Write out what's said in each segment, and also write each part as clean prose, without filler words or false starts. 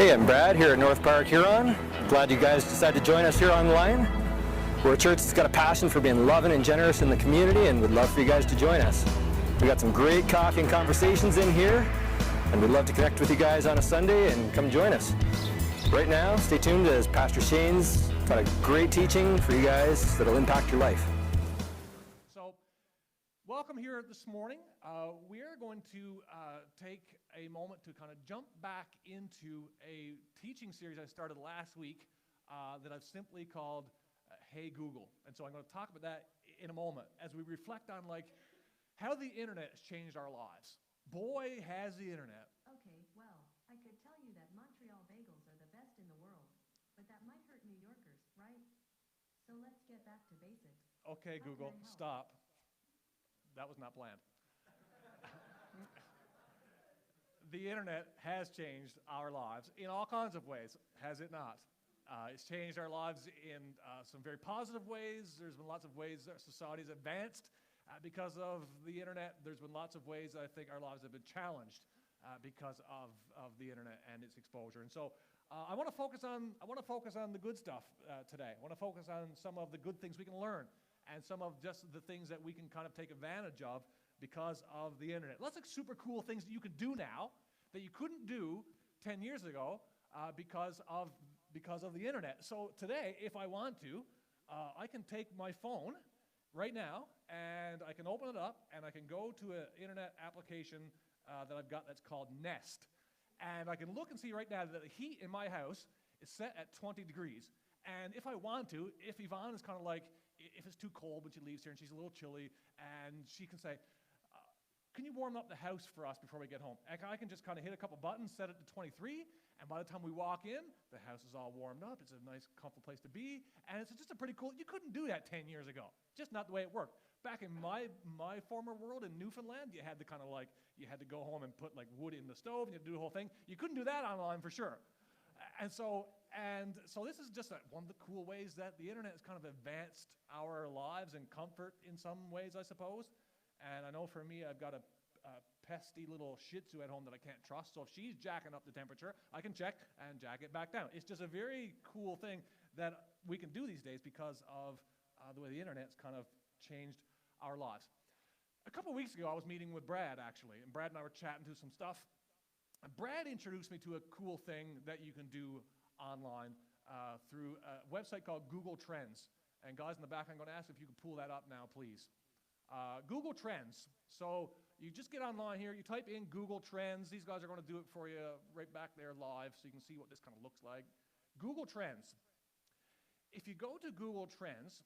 Hey, I'm Brad here at North Park, Huron. Glad you guys decided to join us here online. We're a church that's got a passion for being loving and generous in the community and would love for you guys to join us. We got some great coffee and conversations in here, and we'd love to connect with you guys on a Sunday and come join us. Right now, stay tuned as Pastor Shane's got a great teaching for you guys that'll impact your life. So, welcome here this morning. We are going to take a moment to kind of jump back into a teaching series I started last week that I've simply called Hey Google. And so I'm going to talk about that in a moment as we reflect on how the internet has changed our lives. Boy, has the internet. Okay, well, I could tell you that Montreal bagels are the best in the world, but that might hurt New Yorkers, right? So let's get back to basics. Okay, Google, stop. That was not planned. The internet has changed our lives in all kinds of ways, has it not? It's changed our lives in some very positive ways. There's been lots of ways our society's advanced because of the internet. There's been lots of ways I think our lives have been challenged because of the internet and its exposure. And so I want to focus on the good stuff today. I want to focus on some of the good things we can learn and some of just the things that we can kind of take advantage of because of the internet. Lots of super cool things that you can do now that you couldn't do 10 years ago because of the internet. So today, if I want to, I can take my phone right now and I can open it up and I can go to an internet application that I've got that's called Nest. And I can look and see right now that the heat in my house is set at 20 degrees. And if I want to, if Yvonne is kind of if it's too cold when she leaves here and she's a little chilly, and she can say, can you warm up the house for us before we get home? And I can just kind of hit a couple buttons, set it to 23, and by the time we walk in, the house is all warmed up. It's a nice, comfortable place to be, and it's just a pretty cool. You couldn't do that 10 years ago. Just not the way it worked. Back in my former world in Newfoundland, you had to kind of you had to go home and put wood in the stove, and you had to do the whole thing. You couldn't do that online for sure. And so this is just one of the cool ways that the internet has kind of advanced our lives and comfort in some ways, I suppose. And I know for me, I've got a pesky little Shih Tzu at home that I can't trust. So if she's jacking up the temperature, I can check and jack it back down. It's just a very cool thing that we can do these days because of the way the internet's kind of changed our lives. A couple of weeks ago, I was meeting with Brad, actually, and Brad and I were chatting through some stuff. And Brad introduced me to a cool thing that you can do online through a website called Google Trends. And guys in the back, I'm going to ask if you could pull that up now, please. Google Trends. So you just get online here, you type in Google Trends. These guys are going to do it for you right back there live so you can see what this kind of looks like. Google Trends. If you go to Google Trends,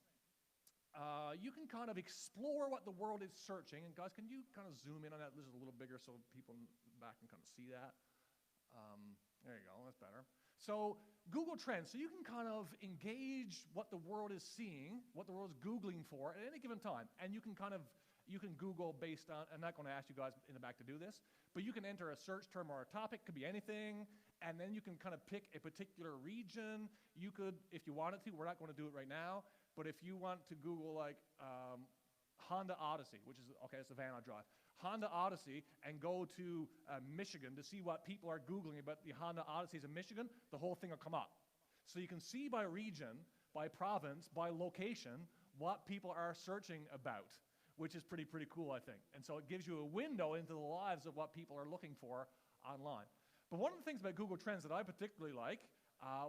you can kind of explore what the world is searching. And guys, can you kind of zoom in on that? This is a little bigger so people in the back can kind of see that. There you go, that's better. So Google Trends, so you can kind of engage what the world is seeing, what the world is Googling for at any given time. And you can Google based on, I'm not going to ask you guys in the back to do this, but you can enter a search term or a topic, could be anything, and then you can kind of pick a particular region. You could, if you wanted to, we're not going to do it right now, but if you want to Google Honda Odyssey, which is, okay, it's the van I drive, Honda Odyssey, and go to Michigan to see what people are Googling about the Honda Odysseys in Michigan, the whole thing will come up. So you can see by region, by province, by location, what people are searching about, which is pretty cool, I think. And so it gives you a window into the lives of what people are looking for online. But one of the things about Google Trends that I particularly like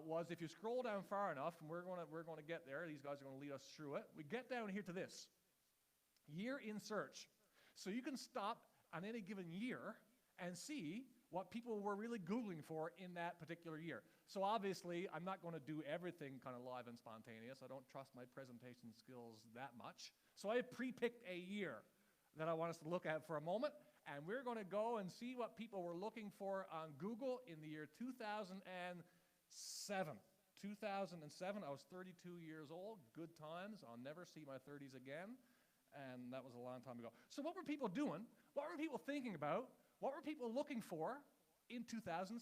was if you scroll down far enough, and we're going to get there, these guys are going to lead us through it, we get down here to this, year in search. So you can stop on any given year and see what people were really Googling for in that particular year. So obviously, I'm not going to do everything kind of live and spontaneous. I don't trust my presentation skills that much. So I pre-picked a year that I want us to look at for a moment, and we're going to go and see what people were looking for on Google in the year 2007. 2007, I was 32 years old. Good times. I'll never see my 30s again. And that was a long time ago. So what were people doing? What were people thinking about? What were people looking for in 2007?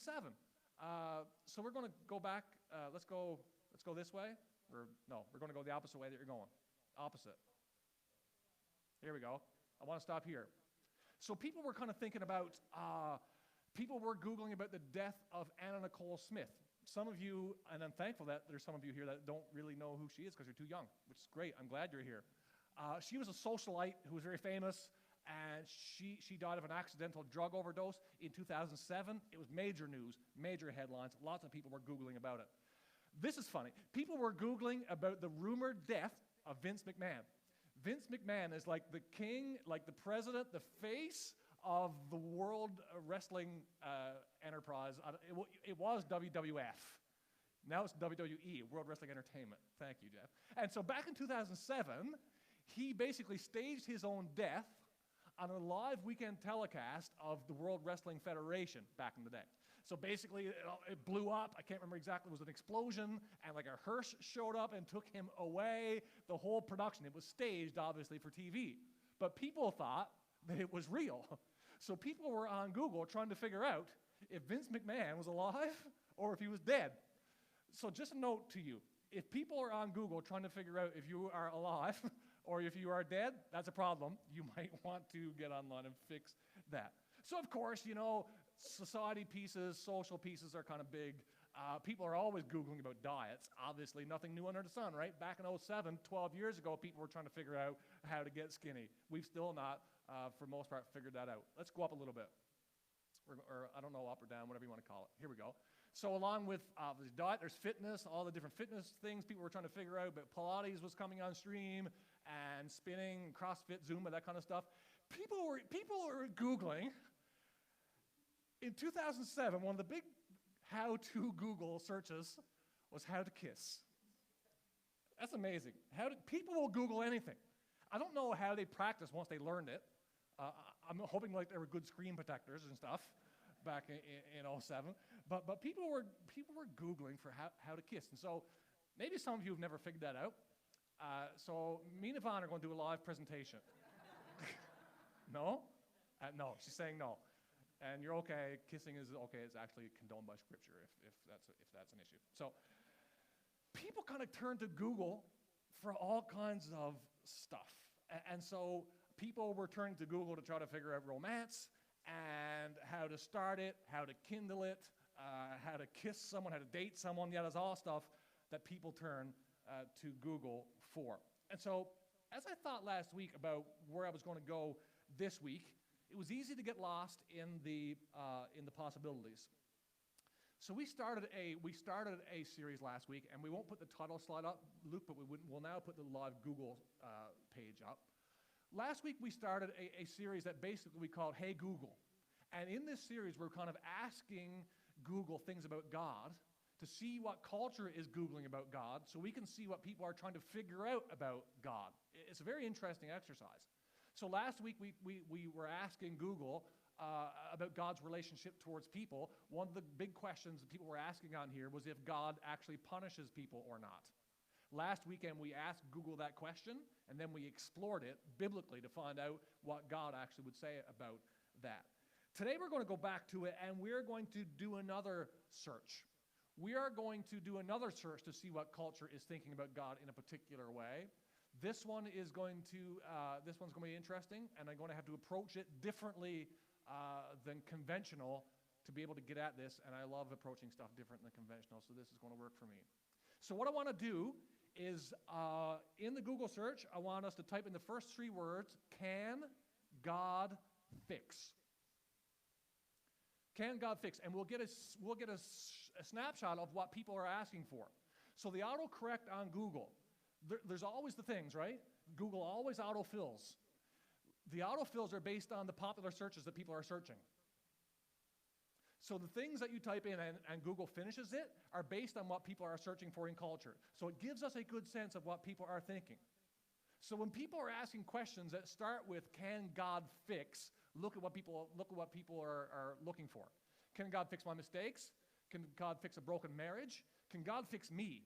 So we're going to go back. Let's go this way. We're going to go the opposite way that you're going. Opposite. Here we go. I want to stop here. So people were kind of thinking about People were Googling about the death of Anna Nicole Smith. Some of you, and I'm thankful that there's some of you here that don't really know who she is because you're too young, which is great. I'm glad you're here. She was a socialite who was very famous, and she died of an accidental drug overdose in 2007. It was major news, major headlines. Lots of people were Googling about it. This is funny. People were Googling about the rumored death of Vince McMahon. Vince McMahon is like the king, like the president, the face of the World Wrestling Enterprise. It was WWF. Now it's WWE, World Wrestling Entertainment. Thank you, Jeff. And so back in 2007, he basically staged his own death on a live weekend telecast of the World Wrestling Federation back in the day. So basically, it blew up. I can't remember exactly. It was an explosion, and like a hearse showed up and took him away. The whole production. It was staged, obviously, for TV. But people thought that it was real. So people were on Google trying to figure out if Vince McMahon was alive or if he was dead. So just a note to you. If people are on Google trying to figure out if you are alive or if you are dead, that's a problem. You might want to get online and fix that. So of course, you know, society pieces, social pieces are kind of big. People are always Googling about diets. Obviously, nothing new under the sun, right? Back in 2007, 12 years ago, people were trying to figure out how to get skinny. We've still not, for the most part, figured that out. Let's go up a little bit. Or I don't know, up or down, whatever you want to call it. Here we go. So along with there's diet, there's fitness, all the different fitness things people were trying to figure out, but Pilates was coming on stream, and spinning, CrossFit, Zumba, that kind of stuff. People were Googling. In 2007, one of the big how-to Google searches was how to kiss. That's amazing. People will Google anything. I don't know how they practiced once they learned it. I'm hoping like there were good screen protectors and stuff back in 2007. But people were Googling for how to kiss. And so maybe some of you have never figured that out. So me and Yvonne are going to do a live presentation. No? No, she's saying no. And you're okay. Kissing is okay. It's actually condoned by Scripture if that's an issue. So people kind of turn to Google for all kinds of stuff. And so people were turning to Google to try to figure out romance and how to start it, how to kindle it, how to kiss someone, how to date someone. Yeah, that's all stuff that people turn to Google for. And so as I thought last week about where I was going to go this week, it was easy to get lost in the possibilities. So we started a series last week, and we won't put the title slide up, Luke, but we'll now put the live Google page up. Last week we started a series that basically we called Hey Google. And in this series we're kind of asking Google things about God to see what culture is Googling about God so we can see what people are trying to figure out about God. It's a very interesting exercise. So last week we were asking Google about God's relationship towards people. One of the big questions that people were asking on here was if God actually punishes people or not. Last weekend we asked Google that question, and then we explored it biblically to find out what God actually would say about that. Today we're going to go back to it, and we're going to do another search. We are going to do another search to see what culture is thinking about God in a particular way. This one's going to be interesting, and I'm going to have to approach it differently than conventional to be able to get at this, and I love approaching stuff different than conventional, so this is going to work for me. So what I want to do is, in the Google search, I want us to type in the first three words, can God fix? Can God fix? And we'll get a snapshot of what people are asking for. So the autocorrect on Google, there's always the things, right? Google always autofills. The autofills are based on the popular searches that people are searching. So the things that you type in and Google finishes it are based on what people are searching for in culture. So it gives us a good sense of what people are thinking. So when people are asking questions that start with "Can God fix?", look at what people are looking for. Can God fix my mistakes? Can God fix a broken marriage? Can God fix me?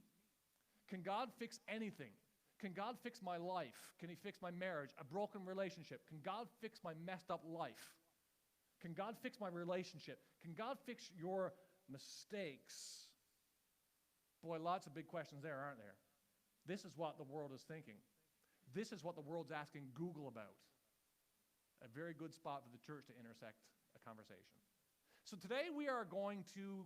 Can God fix anything? Can God fix my life? Can He fix my marriage? A broken relationship? Can God fix my messed up life? Can God fix my relationship? Can God fix your mistakes? Boy, lots of big questions there, aren't there? This is what the world is thinking. This is what the world's asking Google about. A very good spot for the church to intersect a conversation. So today we are going to,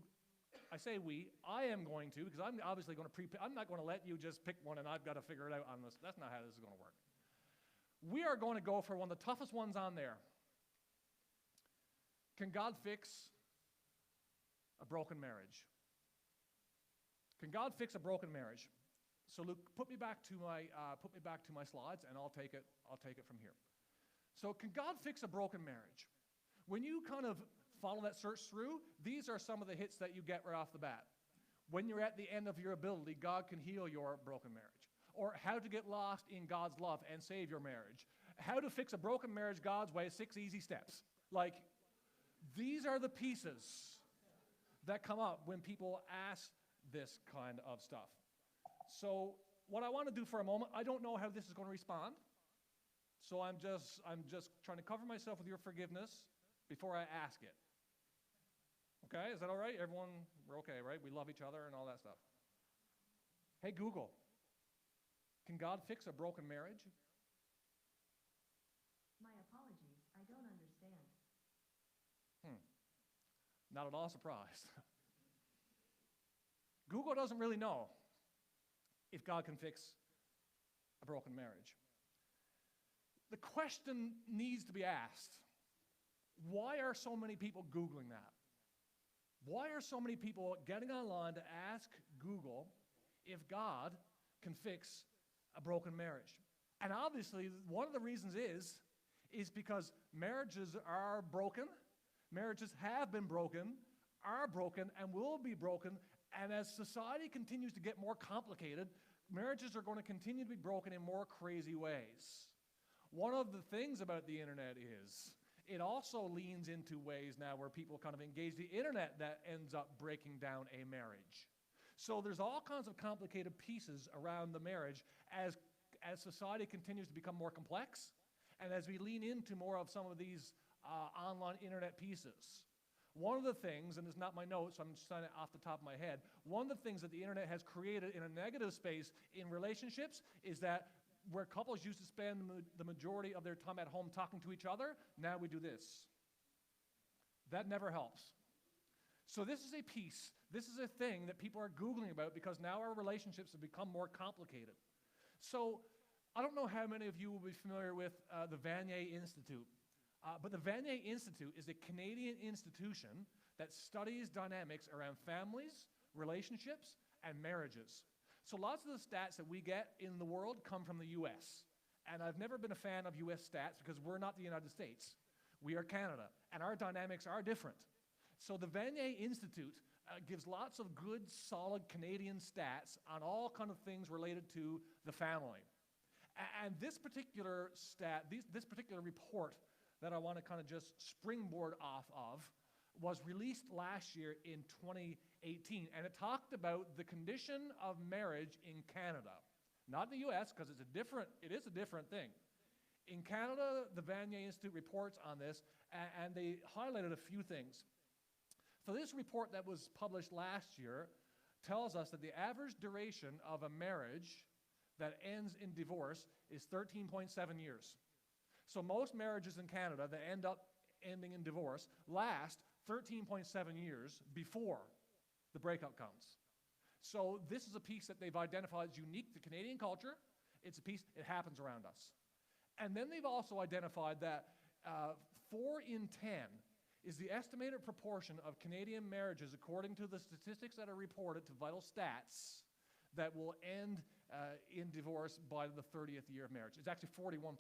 I say we, I am going to, because I'm obviously going to I'm not going to let you just pick one and I've got to figure it out on this. That's not how this is going to work. We are going to go for one of the toughest ones on there. Can God fix a broken marriage? Can God fix a broken marriage? So Luke, put me back to my slides, and I'll take it from here. So, can God fix a broken marriage? When you kind of follow that search through, these are some of the hits that you get right off the bat. When you're at the end of your ability, God can heal your broken marriage. Or how to get lost in God's love and save your marriage. How to fix a broken marriage God's way, 6 easy steps. Like, these are the pieces that come up when people ask this kind of stuff. So what I want to do for a moment, I don't know how this is going to respond. So I'm just trying to cover myself with your forgiveness before I ask it. Okay, is that all right? Everyone, we're okay, right? We love each other and all that stuff. Hey, Google, can God fix a broken marriage? My apologies, I don't understand. Not at all surprised. Google doesn't really know if God can fix a broken marriage. The question needs to be asked, why are so many people Googling that? Why are so many people getting online to ask Google if God can fix a broken marriage? And obviously, one of the reasons is because marriages are broken. Marriages have been broken, are broken, and will be broken. And as society continues to get more complicated, marriages are going to continue to be broken in more crazy ways. One of the things about the internet is it also leans into ways now where people kind of engage the internet that ends up breaking down a marriage. So there's all kinds of complicated pieces around the marriage as society continues to become more complex and as we lean into more of some of these online internet pieces. One of the things, and it's not my notes, so I'm just saying it off the top of my head, one of the things that the internet has created in a negative space in relationships is that where couples used to spend the majority of their time at home talking to each other, now we do this. That never helps. So this is a piece, this is a thing that people are Googling about because now our relationships have become more complicated. So I don't know how many of you will be familiar with the Vanier Institute. But the Vanier Institute is a Canadian institution that studies dynamics around families, relationships, and marriages. So lots of the stats that we get in the world come from the U.S. And I've never been a fan of U.S. stats because we're not the United States. We are Canada, and our dynamics are different. So the Vanier Institute gives lots of good, solid Canadian stats on all kind of things related to the family. And this particular this particular report that I want to kind of just springboard off of was released last year in 2018, and it talked about the condition of marriage in Canada. Not in the U.S., because it is a different thing. In Canada, the Vanier Institute reports on this, and they highlighted a few things. So this report that was published last year tells us that the average duration of a marriage that ends in divorce is 13.7 years. So most marriages in Canada that end up ending in divorce last 13.7 years before the breakup comes. So this is a piece that they've identified as unique to Canadian culture. It's a piece, it happens around us. And then they've also identified that 4 in 10 is the estimated proportion of Canadian marriages, according to the statistics that are reported to Vital Stats, that will end in divorce by the 30th year of marriage. It's actually 41%.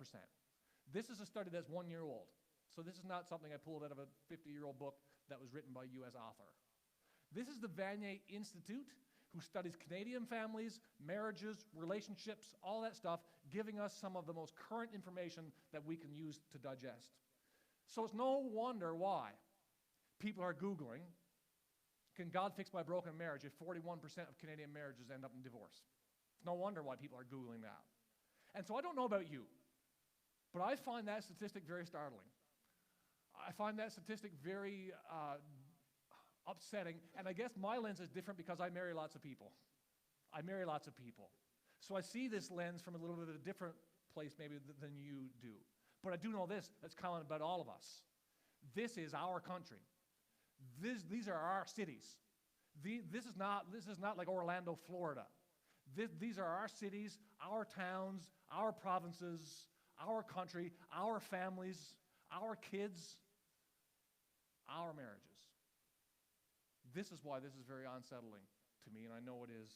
This is a study that's 1 year old. So this is not something I pulled out of a 50-year-old book that was written by a U.S. author. This is the Vanier Institute, who studies Canadian families, marriages, relationships, all that stuff, giving us some of the most current information that we can use to digest. So it's no wonder why people are Googling, can God fix my broken marriage if 41% of Canadian marriages end up in divorce? It's no wonder why people are Googling that. And so I don't know about you, but I find that statistic very startling. I find that statistic very upsetting, and I guess my lens is different because I marry lots of people. So I see this lens from a little bit of a different place maybe than you do. But I do know this, that's common about all of us. This is our country. These are our cities. This is not like Orlando, Florida. These are our cities, our towns, our provinces, our country, our families, our kids, our marriages. This is why this is very unsettling to me, and I know it is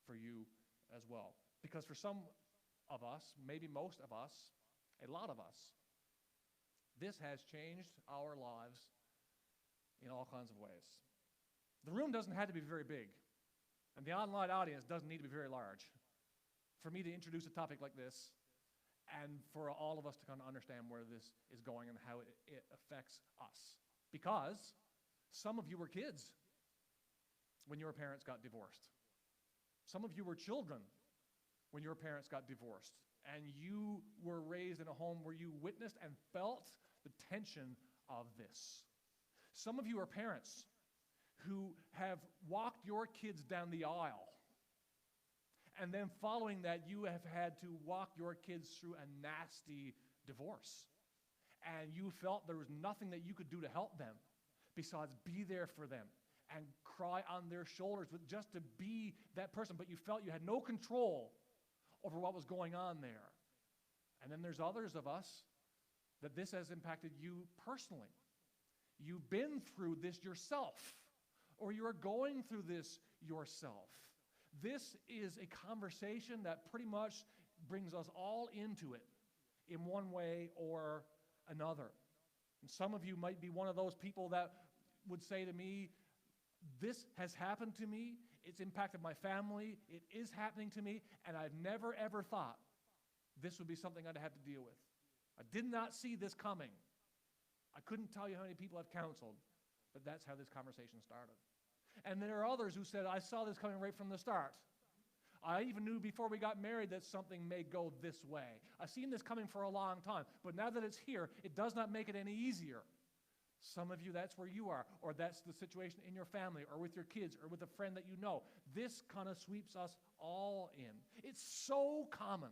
for you as well. Because for some of us, maybe most of us, a lot of us, this has changed our lives in all kinds of ways. The room doesn't have to be very big, and the online audience doesn't need to be very large for me to introduce a topic like this and for all of us to kind of understand where this is going and how it affects us. Because some of you were kids when your parents got divorced. Some of you were children when your parents got divorced, and you were raised in a home where you witnessed and felt the tension of this. Some of you are parents who have walked your kids down the aisle, and then following that, you have had to walk your kids through a nasty divorce. And you felt there was nothing that you could do to help them besides be there for them and cry on their shoulders, but just to be that person. But you felt you had no control over what was going on there. And then there's others of us that this has impacted you personally. You've been through this yourself, or you are going through this yourself. This is a conversation that pretty much brings us all into it in one way or another. And some of you might be one of those people that would say to me, this has happened to me, it's impacted my family, it is happening to me, and I've never ever thought this would be something I'd have to deal with. I did not see this coming. I couldn't tell you how many people I've counseled, but that's how this conversation started. And there are others who said, I saw this coming right from the start. I even knew before we got married that something may go this way. I've seen this coming for a long time, but now that it's here, it does not make it any easier. Some of you, that's where you are, or that's the situation in your family, or with your kids, or with a friend that you know. This kind of sweeps us all in. It's so common,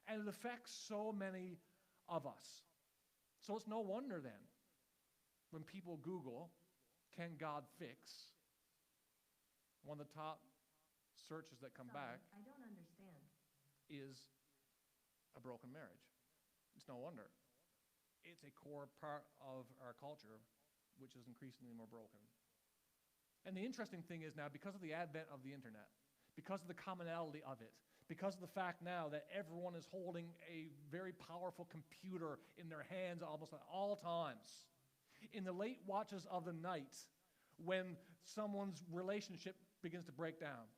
and it affects so many of us. So it's no wonder then, when people Google, can God fix? One of the top searches that come back I don't understand. is a broken marriage. It's no wonder. It's a core part of our culture, which is increasingly more broken. And the interesting thing is now, because of the advent of the internet, because of the commonality of it, because of the fact now that everyone is holding a very powerful computer in their hands almost at all times, in the late watches of the night, when someone's relationship begins to break down,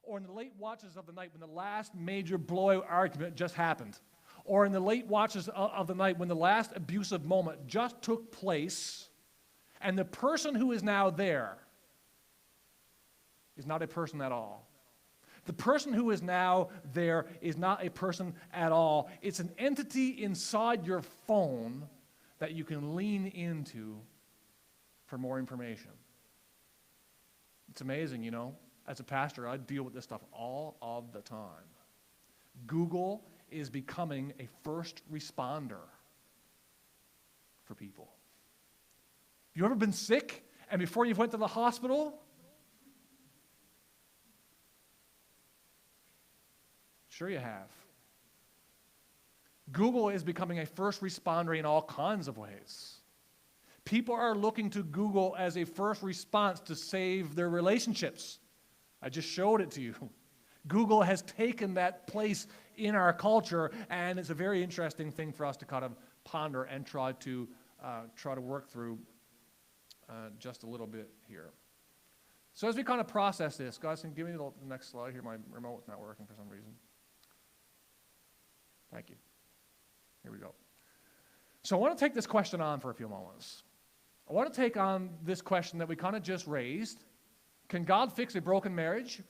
or in the late watches of the night when the last major blowout argument just happened, or in the late watches of the night when the last abusive moment just took place, and the person who is now there is not a person at all. The person who is now there is not a person at all. It's an entity inside your phone that you can lean into for more information. It's amazing, you know. As a pastor, I deal with this stuff all of the time. Google is becoming a first responder for people. Have you ever been sick, and before you went to the hospital? Sure you have. Google is becoming a first responder in all kinds of ways. People are looking to Google as a first response to save their relationships. I just showed it to you. Google has taken that place in our culture, and it's a very interesting thing for us to kind of ponder and try to work through just a little bit here. So as we kind of process this, guys, can give me the next slide here. My remote's not working for some reason. Thank you. Here we go. So I want to take this question on for a few moments. I want to take on this question that we kind of just raised. Can God fix a broken marriage?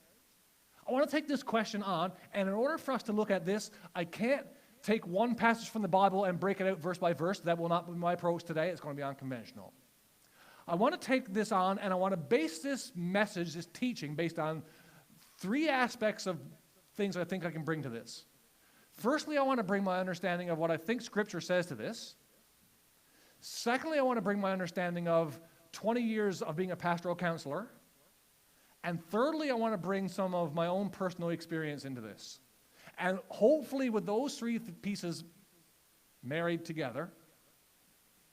I want to take this question on, and in order for us to look at this, I can't take one passage from the Bible and break it out verse by verse. That will not be my approach today. It's going to be unconventional. I want to take this on, and I want to base this message, this teaching, based on three aspects of things I think I can bring to this. Firstly, I want to bring my understanding of what I think Scripture says to this. Secondly, I want to bring my understanding of 20 years of being a pastoral counselor. And thirdly, I want to bring some of my own personal experience into this. And hopefully with those three pieces married together,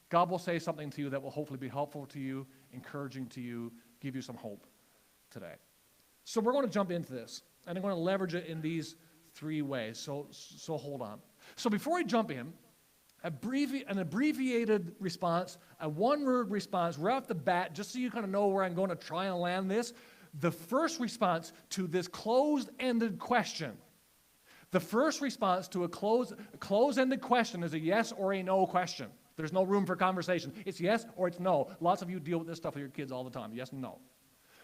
God will say something to you that will hopefully be helpful to you, encouraging to you, give you some hope today. So we're going to jump into this, and I'm going to leverage it in these three ways. So hold on. So before I jump in, an abbreviated response, a one-word response right off the bat, just so you kind of know where I'm going to try and land this. The first response to this closed-ended question, the first response to a closed-ended question is a yes or a no question. There's no room for conversation. It's yes or it's no. Lots of you deal with this stuff with your kids all the time. Yes and no.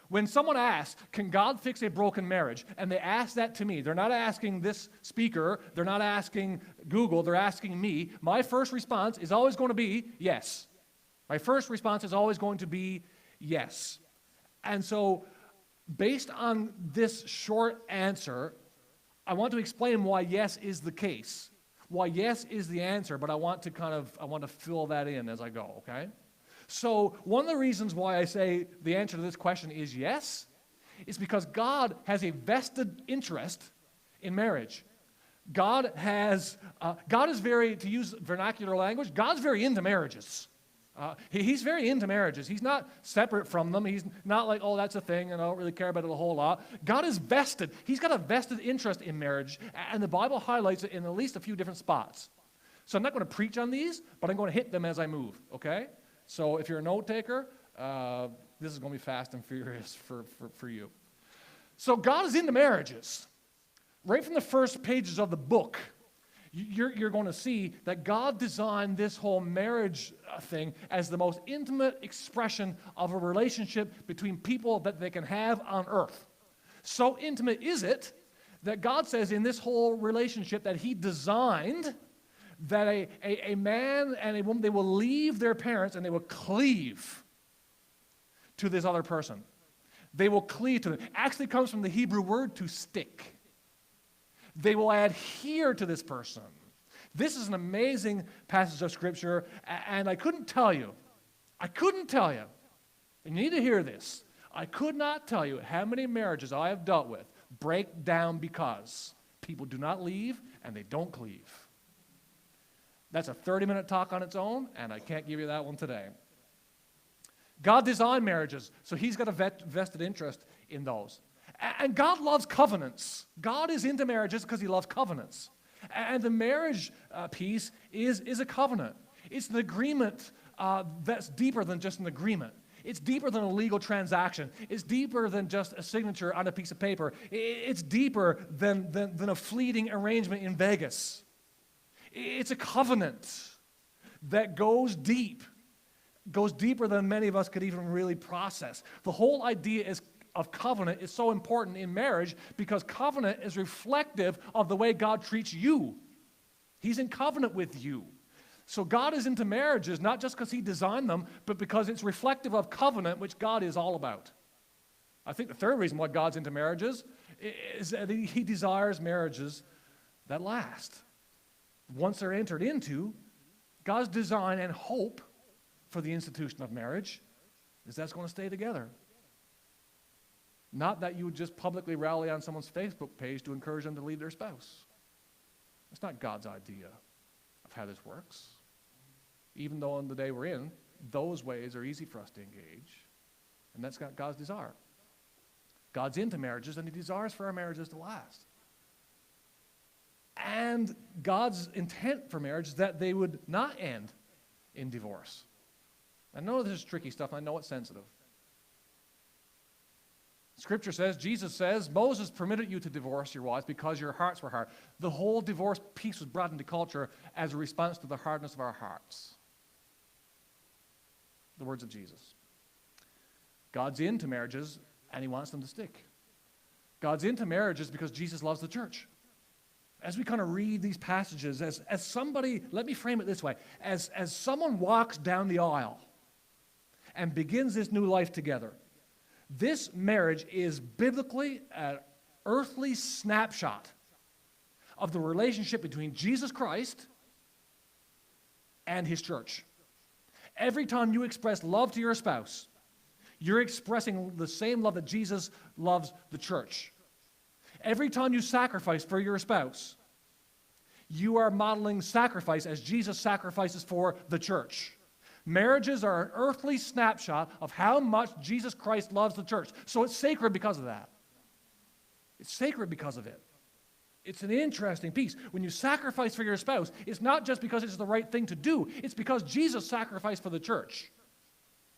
When someone asks, can God fix a broken marriage? And they ask that to me. They're not asking this speaker. They're not asking Google. They're asking me. My first response is always going to be yes. My first response is always going to be yes. And so based on this short answer, I want to explain why yes is the case. Why yes is the answer, but I want to fill that in as I go, okay? So one of the reasons why I say the answer to this question is yes is because God has a vested interest in marriage. God is very, to use vernacular language, God's very into marriages. He's very into marriages. He's not separate from them. He's not like, oh, that's a thing, and I don't really care about it a whole lot. God is vested. He's got a vested interest in marriage, and the Bible highlights it in at least a few different spots. So I'm not going to preach on these, but I'm going to hit them as I move, okay? So if you're a note taker, this is going to be fast and furious for you. So God is into marriages. Right from the first pages of the book, you're going to see that God designed this whole marriage thing as the most intimate expression of a relationship between people that they can have on earth. So intimate is it that God says in this whole relationship that he designed that a man and a woman, they will leave their parents and they will cleave to this other person. They will cleave to them. It actually comes from the Hebrew word to stick. They will adhere to this person. This is an amazing passage of Scripture, and I couldn't tell you, and you need to hear this, I could not tell you how many marriages I have dealt with break down because people do not leave and they don't cleave. That's a 30-minute talk on its own, and I can't give you that one today. God designed marriages, so he's got a vested interest in those. And God loves covenants. God is into marriages because he loves covenants. And the marriage piece is a covenant. It's an agreement that's deeper than just an agreement. It's deeper than a legal transaction. It's deeper than just a signature on a piece of paper. It's deeper than a fleeting arrangement in Vegas. It's a covenant that goes deeper than many of us could even really process. The whole idea of covenant is so important in marriage because covenant is reflective of the way God treats you. He's in covenant with you. So God is into marriages not just because he designed them, but because it's reflective of covenant, which God is all about. I think the third reason why God's into marriages is that he desires marriages that last. Once they're entered into, God's design and hope for the institution of marriage is that's going to stay together. Not that you would just publicly rally on someone's Facebook page to encourage them to leave their spouse. That's not God's idea of how this works. Even though in the day we're in, those ways are easy for us to engage. And that's not God's desire. God's into marriages, and he desires for our marriages to last. And God's intent for marriage is that they would not end in divorce. I know this is tricky stuff, and I know it's sensitive. Scripture says, Jesus says, Moses permitted you to divorce your wives because your hearts were hard. The whole divorce piece was brought into culture as a response to the hardness of our hearts. The words of Jesus. God's into marriages, and he wants them to stick. God's into marriages because Jesus loves the church. As we kind of read these passages, as somebody, let me frame it this way, as someone walks down the aisle and begins this new life together, this marriage is biblically an earthly snapshot of the relationship between Jesus Christ and his church. Every time you express love to your spouse, you're expressing the same love that Jesus loves the church. Every time you sacrifice for your spouse, you are modeling sacrifice as Jesus sacrifices for the church. Marriages are an earthly snapshot of how much Jesus Christ loves the church. So it's sacred because of that. It's sacred because of it. It's an interesting piece. When you sacrifice for your spouse, it's not just because it's the right thing to do. It's because Jesus sacrificed for the church.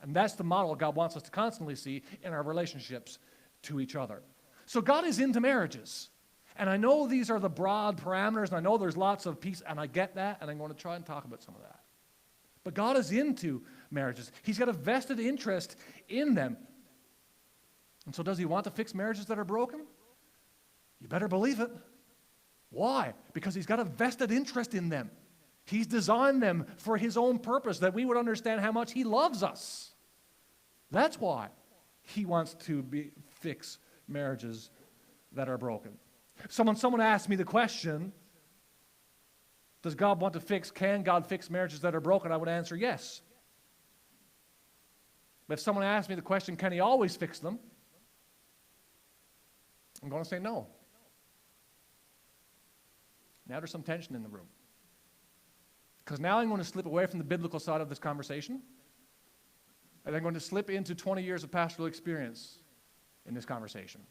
And that's the model God wants us to constantly see in our relationships to each other. So God is into marriages. And I know these are the broad parameters, and I know there's lots of peace, and I get that, and I'm going to try and talk about some of that. But God is into marriages. He's got a vested interest in them. And so does he want to fix marriages that are broken? You better believe it. Why? Because he's got a vested interest in them. He's designed them for his own purpose, that we would understand how much he loves us. That's why he wants to fix marriages that are broken. Someone asked me the question, can God fix marriages that are broken? I would answer yes. But if someone asked me the question, can he always fix them? I'm going to say no. Now there's some tension in the room. Because now I'm going to slip away from the biblical side of this conversation, and I'm going to slip into 20 years of pastoral experience in this conversation.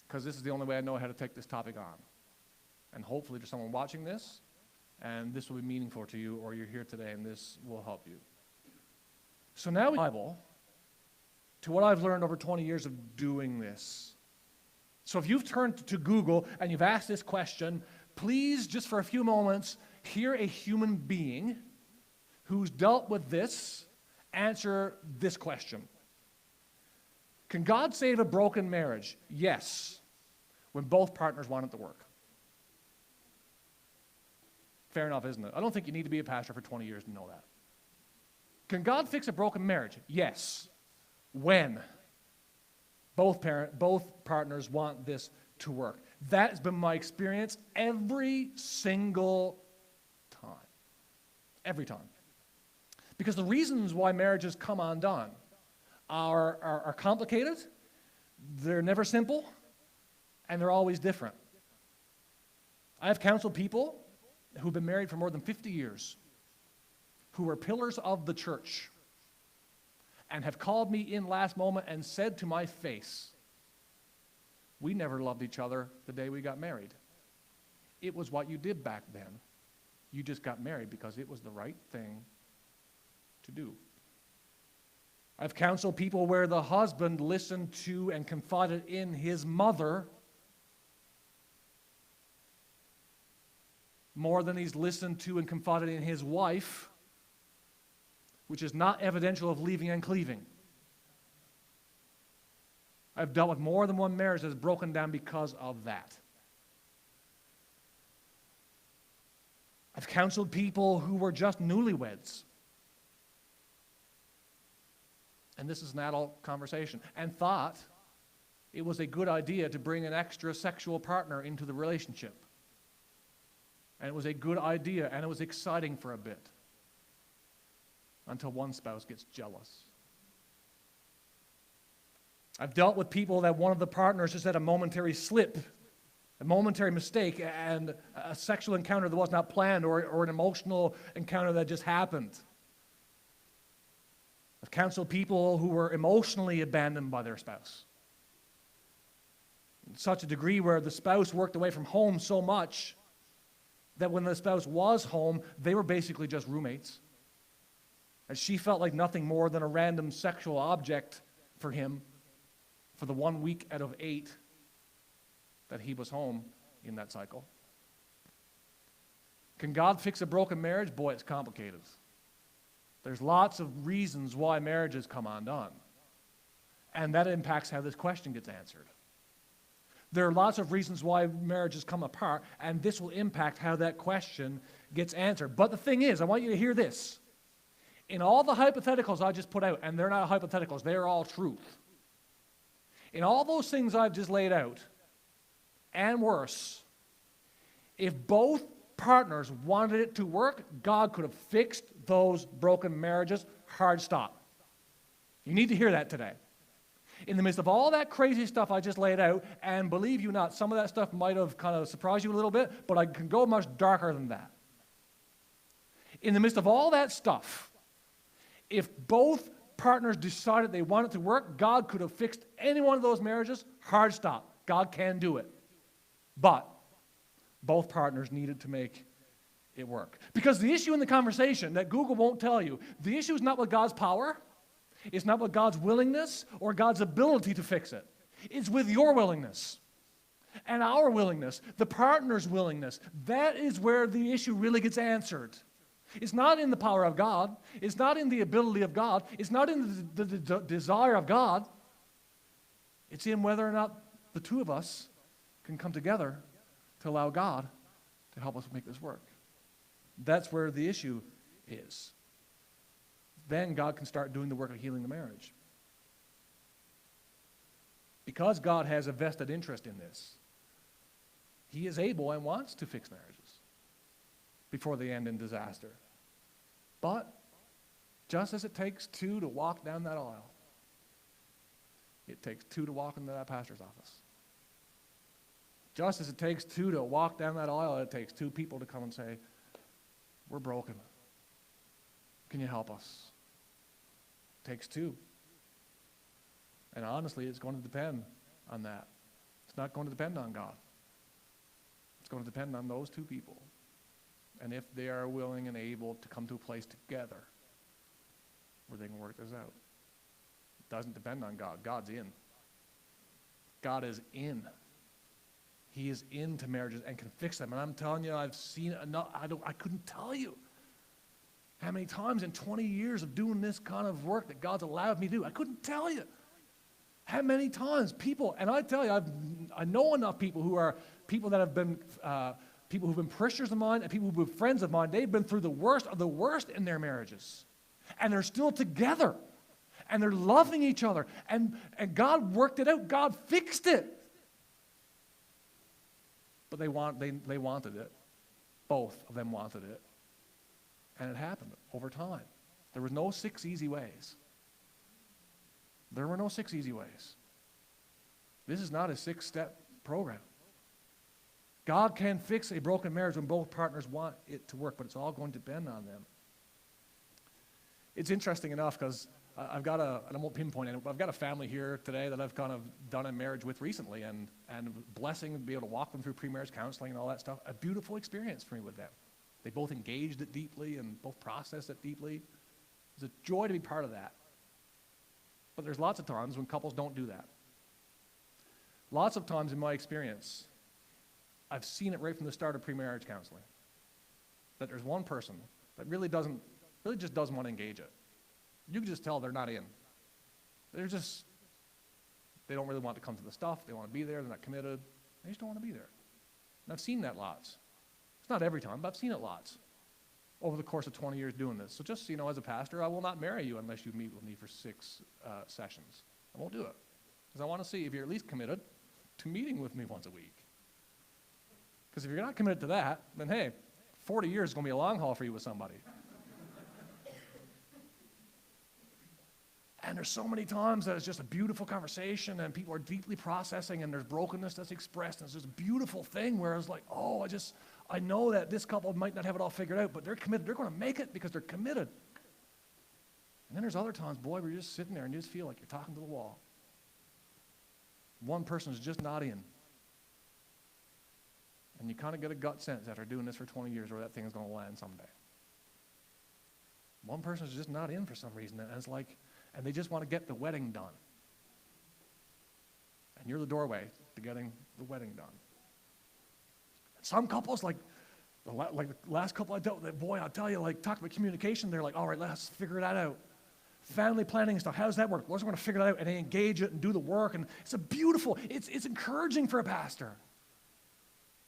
Because this is the only way I know how to take this topic on. And hopefully there's someone watching this, and this will be meaningful to you, or you're here today, and this will help you. So now in the Bible, to what I've learned over 20 years of doing this. So if you've turned to Google and you've asked this question, please, just for a few moments, hear a human being who's dealt with this answer this question. Can God save a broken marriage? Yes, when both partners want it to work. Fair enough, isn't it? I don't think you need to be a pastor for 20 years to know that. Can God fix a broken marriage? Yes. When both partners want this to work. That has been my experience every single time. Every time. Because the reasons why marriages come undone are complicated, they're never simple, and they're always different. I have counseled people who've been married for more than 50 years, who are pillars of the church, and have called me in last moment and said to my face, we never loved each other the day we got married. It was what you did back then. You just got married because it was the right thing to do. I've counseled people where the husband listened to and confided in his mother more than he's listened to and confided in his wife, which is not evidential of leaving and cleaving. I've dealt with more than one marriage that's broken down because of that. I've counseled people who were just newlyweds. And this is an adult conversation, and thought it was a good idea to bring an extra sexual partner into the relationship. And it was a good idea, and it was exciting for a bit, until one spouse gets jealous. I've dealt with people that one of the partners just had a momentary slip, a momentary mistake, and a sexual encounter that was not planned, or an emotional encounter that just happened. I've counseled people who were emotionally abandoned by their spouse. In such a degree where the spouse worked away from home so much that when the spouse was home, they were basically just roommates. And she felt like nothing more than a random sexual object for him for the 1 week out of 8 that he was home in that cycle. Can God fix a broken marriage? Boy, it's complicated. There's lots of reasons why marriages come undone. And that impacts how this question gets answered. There are lots of reasons why marriages come apart, and this will impact how that question gets answered. But the thing is, I want you to hear this. In all the hypotheticals I just put out, and they're not hypotheticals, they are all truth. In all those things I've just laid out, and worse, if both partners wanted it to work, God could have fixed those broken marriages. Hard stop. You need to hear that today. In the midst of all that crazy stuff I just laid out, and believe you not, some of that stuff might have kind of surprised you a little bit, but I can go much darker than that. In the midst of all that stuff, if both partners decided they wanted to work, God could have fixed any one of those marriages. Hard stop. God can do it. But both partners needed to make it work. Because the issue in the conversation that Google won't tell you, the issue is not with God's power, it's not with God's willingness or God's ability to fix it. It's with your willingness and our willingness, the partner's willingness. That is where the issue really gets answered. It's not in the power of God. It's not in the ability of God. It's not in the desire of God. It's in whether or not the two of us can come together to allow God to help us make this work. That's where the issue is. Then God can start doing the work of healing the marriage. Because God has a vested interest in this, He is able and wants to fix marriages before they end in disaster. But just as it takes two to walk down that aisle, it takes two to walk into that pastor's office. Just as it takes two to walk down that aisle, it takes two people to come and say, we're broken. Can you help us? It takes two. And honestly, it's going to depend on that. It's not going to depend on God. It's going to depend on those two people. And if they are willing and able to come to a place together where they can work this out. It doesn't depend on God. God's in. God is in. He is into marriages and can fix them. And I'm telling you, I've seen enough. I couldn't tell you how many times in 20 years of doing this kind of work that God's allowed me to do. I couldn't tell you how many times people, and I tell you, I know enough people who are people that have been people who've been parishioners of mine and people who've been friends of mine. They've been through the worst of the worst in their marriages, and they're still together, and they're loving each other, and God worked it out. God fixed it. But they wanted it. Both of them wanted it. And it happened over time. There was no 6 easy ways. There were no 6 easy ways. This is not a 6-step program. God can fix a broken marriage when both partners want it to work, but it's all going to depend on them. It's interesting enough because I've got and I won't pinpoint it, but I've got a family here today that I've kind of done a marriage with recently, and blessing to be able to walk them through pre-marriage counseling and all that stuff. A beautiful experience for me with them. They both engaged it deeply and both processed it deeply. It's a joy to be part of that. But there's lots of times when couples don't do that. Lots of times in my experience, I've seen it right from the start of pre-marriage counseling, that there's one person that really just doesn't want to engage it. You can just tell they're not in. They don't really want to come to the stuff. They want to be there. They're not committed. They just don't want to be there. And I've seen that lots. It's not every time, but I've seen it lots over the course of 20 years doing this. So just so you know, as a pastor, I will not marry you unless you meet with me for 6 sessions. I won't do it. Because I want to see if you're at least committed to meeting with me once a week. Because if you're not committed to that, then hey, 40 years is going to be a long haul for you with somebody. And there's so many times that it's just a beautiful conversation and people are deeply processing and there's brokenness that's expressed and it's just a beautiful thing where it's like, oh, I know that this couple might not have it all figured out, but they're committed. They're going to make it because they're committed. And then there's other times, boy, where you're just sitting there and you just feel like you're talking to the wall. One person is just not in. And you kind of get a gut sense after doing this for 20 years where that thing is going to land someday. One person is just not in for some reason, and it's like, and they just want to get the wedding done. And you're the doorway to getting the wedding done. And some couples, like the last couple I dealt with, boy, I'll tell you, like, talk about communication, they're like, all right, let's figure that out. Family planning and stuff, how does that work? We're going to figure it out, and they engage it and do the work, and it's encouraging for a pastor.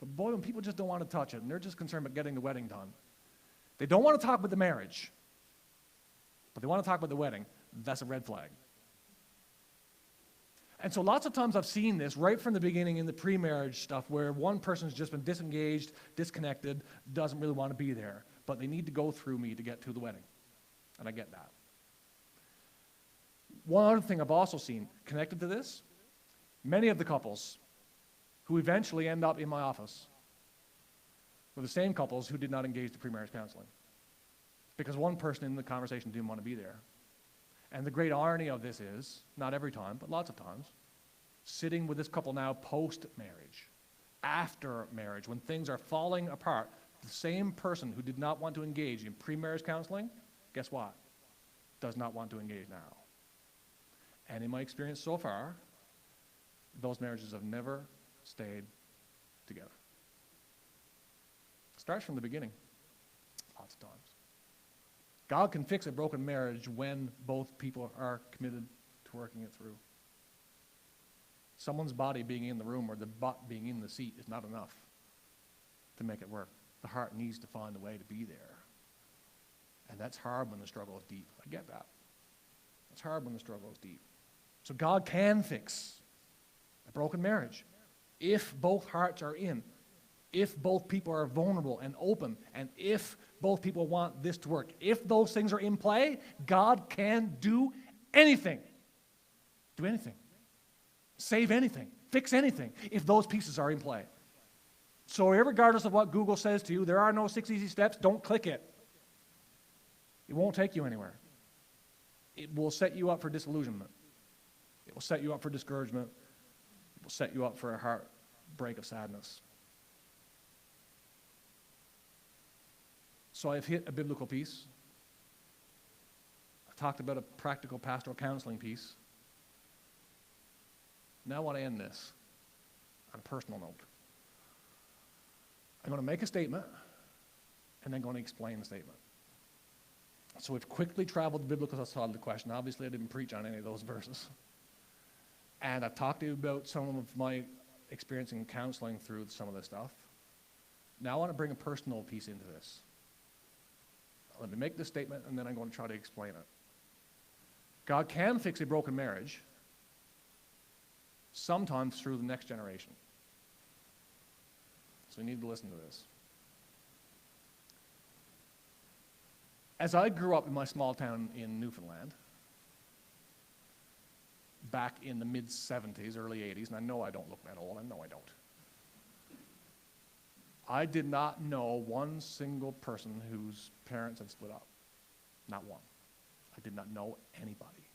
But boy, when people just don't want to touch it, and they're just concerned about getting the wedding done. They don't want to talk about the marriage, but they want to talk about the wedding. That's a red flag. And so lots of times I've seen this right from the beginning in the pre-marriage stuff where one person's just been disengaged, disconnected, doesn't really want to be there, but they need to go through me to get to the wedding. And I get that. One other thing I've also seen connected to this, many of the couples who eventually end up in my office were the same couples who did not engage the pre-marriage counseling because one person in the conversation didn't want to be there. And the great irony of this is, not every time, but lots of times, sitting with this couple now post-marriage, after marriage, when things are falling apart, the same person who did not want to engage in pre-marriage counseling, guess what? Does not want to engage now. And in my experience so far, those marriages have never stayed together. It starts from the beginning, lots of times. God can fix a broken marriage when both people are committed to working it through. Someone's body being in the room or the butt being in the seat is not enough to make it work. The heart needs to find a way to be there. And that's hard when the struggle is deep. I get that. It's hard when the struggle is deep. So God can fix a broken marriage if both hearts are in, if both people are vulnerable and open, and if both people want this to work. If those things are in play, God can do anything. Do anything. Save anything. Fix anything if those pieces are in play. So regardless of what Google says to you, there are no 6 easy steps, don't click it. It won't take you anywhere. It will set you up for disillusionment. It will set you up for discouragement. It will set you up for a heartbreak of sadness. So I've hit a biblical piece. I've talked about a practical pastoral counseling piece. Now I want to end this on a personal note. I'm going to make a statement, and then going to explain the statement. So we've quickly traveled the biblical side of the question. Obviously, I didn't preach on any of those verses. And I've talked to you about some of my experience in counseling through some of this stuff. Now I want to bring a personal piece into this. Let me make this statement, and then I'm going to try to explain it. God can fix a broken marriage, sometimes through the next generation. So we need to listen to this. As I grew up in my small town in Newfoundland, back in the mid-70s, early 80s, and I know I don't look that old, I know I don't. I did not know one single person whose parents had split up. Not one. I did not know anybody.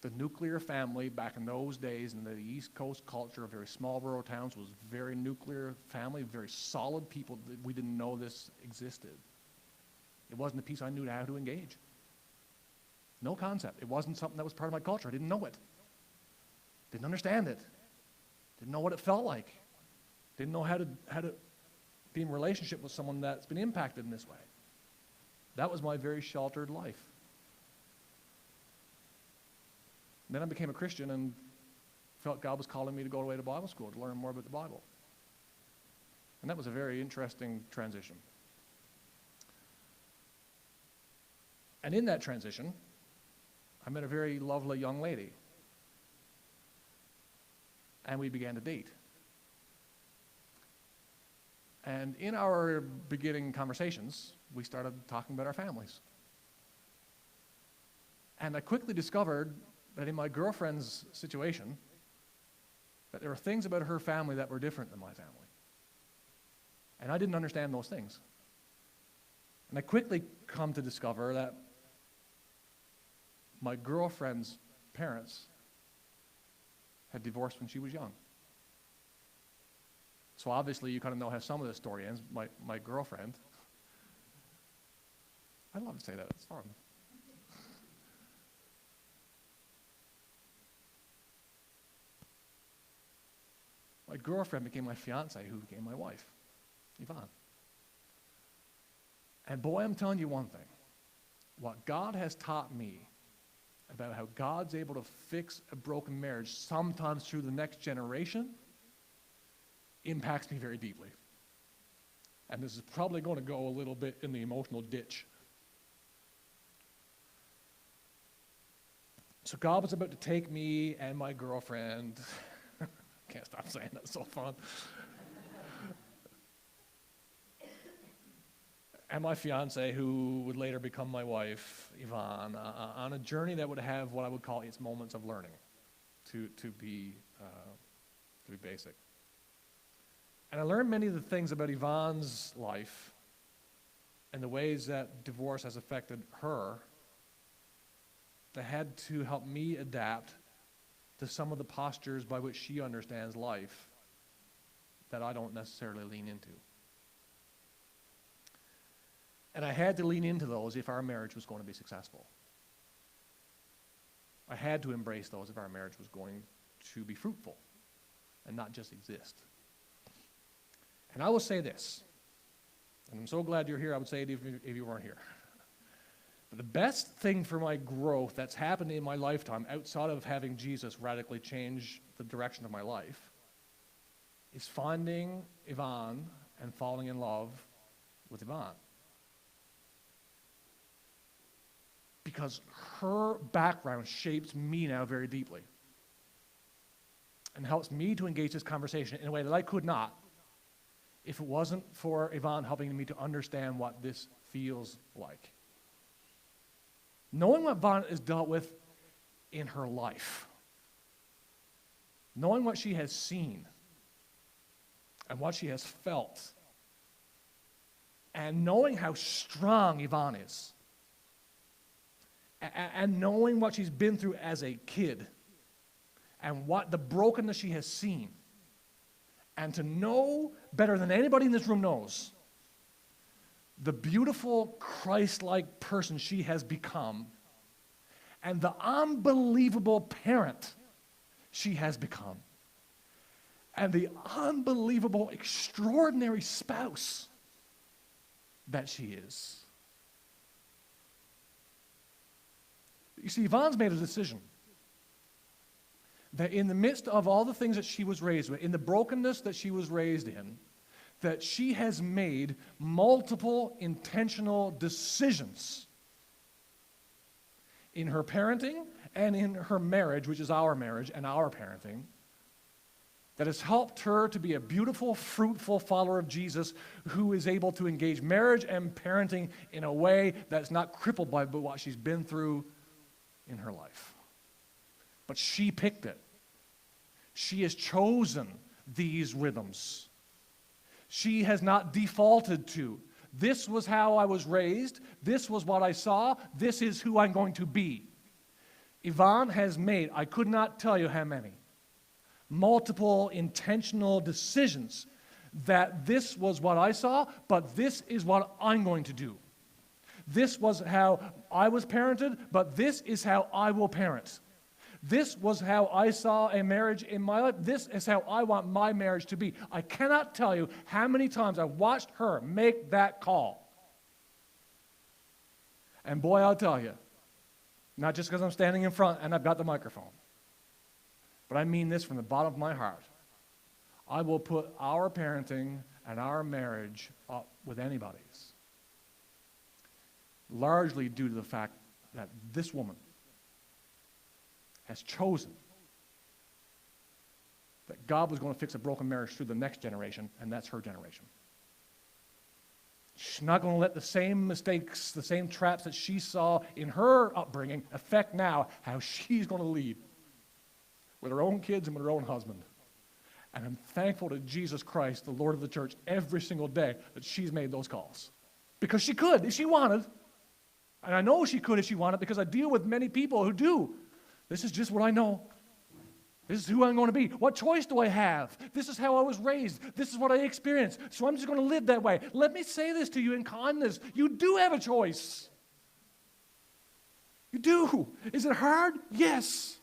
The nuclear family back in those days in the East Coast culture of very small rural towns was very nuclear family, very solid people. We didn't know this existed. It wasn't a piece I knew how to engage. No concept. It wasn't something that was part of my culture. I didn't know it. Didn't understand it. Didn't know what it felt like. Didn't know how to be in relationship with someone that's been impacted in this way. That was my very sheltered life. And then I became a Christian and felt God was calling me to go away to Bible school to learn more about the Bible. And that was a very interesting transition. And in that transition, I met a very lovely young lady. And we began to date. And in our beginning conversations, we started talking about our families. And I quickly discovered that in my girlfriend's situation, that there were things about her family that were different than my family. And I didn't understand those things. And I quickly come to discover that my girlfriend's parents had divorced when she was young. So obviously you kind of know how some of the story ends. My girlfriend, I love to say that, it's fun. My girlfriend became my fiance, who became my wife, Yvonne. And boy, I'm telling you one thing. What God has taught me about how God's able to fix a broken marriage, sometimes through the next generation, impacts me very deeply. And this is probably going to go a little bit in the emotional ditch. So God was about to take me and my girlfriend, can't stop saying that, it's so fun, and my fiance, who would later become my wife, Yvonne, on a journey that would have what I would call its moments of learning, to be basic. And I learned many of the things about Yvonne's life and the ways that divorce has affected her that had to help me adapt to some of the postures by which she understands life that I don't necessarily lean into. And I had to lean into those if our marriage was going to be successful. I had to embrace those if our marriage was going to be fruitful and not just exist. And I will say this, and I'm so glad you're here. I would say it if you weren't here. But the best thing for my growth that's happened in my lifetime, outside of having Jesus radically change the direction of my life, is finding Yvonne and falling in love with Yvonne. Because her background shapes me now very deeply and helps me to engage this conversation in a way that I could not if it wasn't for Yvonne helping me to understand what this feels like. Knowing what Yvonne has dealt with in her life, knowing what she has seen and what she has felt, and knowing how strong Yvonne is, and knowing what she's been through as a kid, and what the brokenness she has seen, and to know better than anybody in this room knows the beautiful Christ-like person she has become and the unbelievable parent she has become and the unbelievable, extraordinary spouse that she is. You see, Yvonne's made a decision that in the midst of all the things that she was raised with, in the brokenness that she was raised in, that she has made multiple intentional decisions in her parenting and in her marriage, which is our marriage and our parenting, that has helped her to be a beautiful, fruitful follower of Jesus who is able to engage marriage and parenting in a way that's not crippled by what she's been through in her life. But she picked it. She has chosen these rhythms. She has not defaulted to, this was how I was raised, this was what I saw, this is who I'm going to be. Yvonne has made, I could not tell you how many, multiple intentional decisions that this was what I saw, but this is what I'm going to do. This was how I was parented, but this is how I will parent. This was how I saw a marriage in my life. This is how I want my marriage to be. I cannot tell you how many times I watched her make that call. And boy, I'll tell you, not just because I'm standing in front and I've got the microphone, but I mean this from the bottom of my heart. I will put our parenting and our marriage up with anybody's, largely due to the fact that this woman has chosen that God was going to fix a broken marriage through the next generation, and that's her generation. She's not going to let the same mistakes, the same traps that she saw in her upbringing affect now how she's going to lead with her own kids and with her own husband. And I'm thankful to Jesus Christ, the Lord of the church, every single day that she's made those calls. Because she could if she wanted. And I know she could if she wanted because I deal with many people who do. This is just what I know. This is who I'm going to be. What choice do I have? This is how I was raised. This is what I experienced. So I'm just going to live that way. Let me say this to you in kindness. You do have a choice. You do. Is it hard? Yes.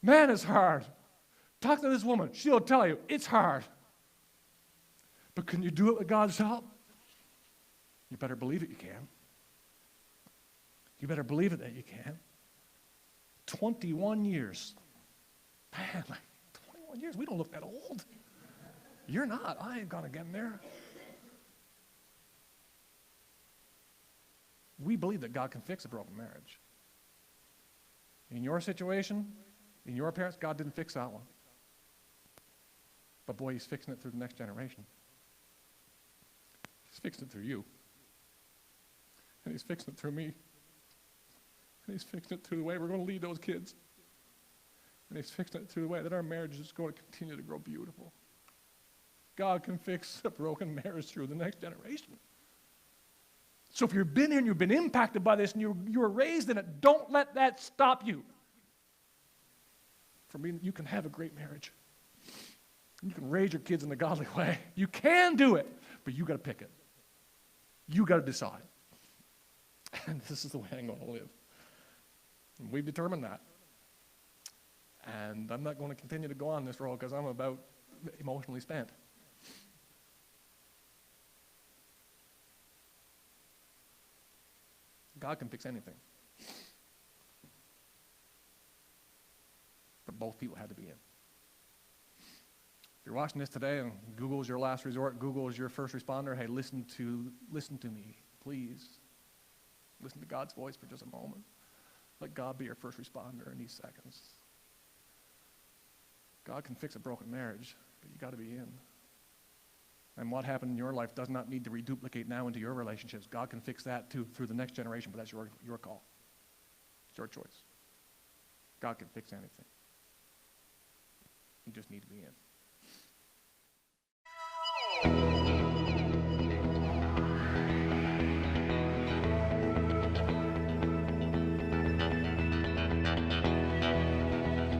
Man, it's hard. Talk to this woman. She'll tell you it's hard. But can you do it with God's help? You better believe it you can. You better believe it that you can. 21 years. Man, 21 years, we don't look that old. You're not. I ain't gonna get there. We believe that God can fix a broken marriage. In your situation, in your parents, God didn't fix that one. But boy, he's fixing it through the next generation. He's fixing it through you. And he's fixing it through me. And he's fixing it through the way we're going to lead those kids. And he's fixing it through the way that our marriage is going to continue to grow beautiful. God can fix a broken marriage through the next generation. So if you've been here and you've been impacted by this and you were raised in it, don't let that stop you from being, you can have a great marriage. You can raise your kids in a godly way. You can do it, but you got to pick it. You got to decide. And this is the way I'm going to live. And we've determined that. And I'm not going to continue to go on this road because I'm about emotionally spent. God can fix anything. But both people had to be in. If you're watching this today and Google is your last resort, Google is your first responder, hey, listen to me, please. Listen to God's voice for just a moment. Let God be your first responder in these seconds. God can fix a broken marriage, but you got to be in. And what happened in your life does not need to reduplicate now into your relationships. God can fix that too through the next generation, but that's your call. It's your choice. God can fix anything. You just need to be in.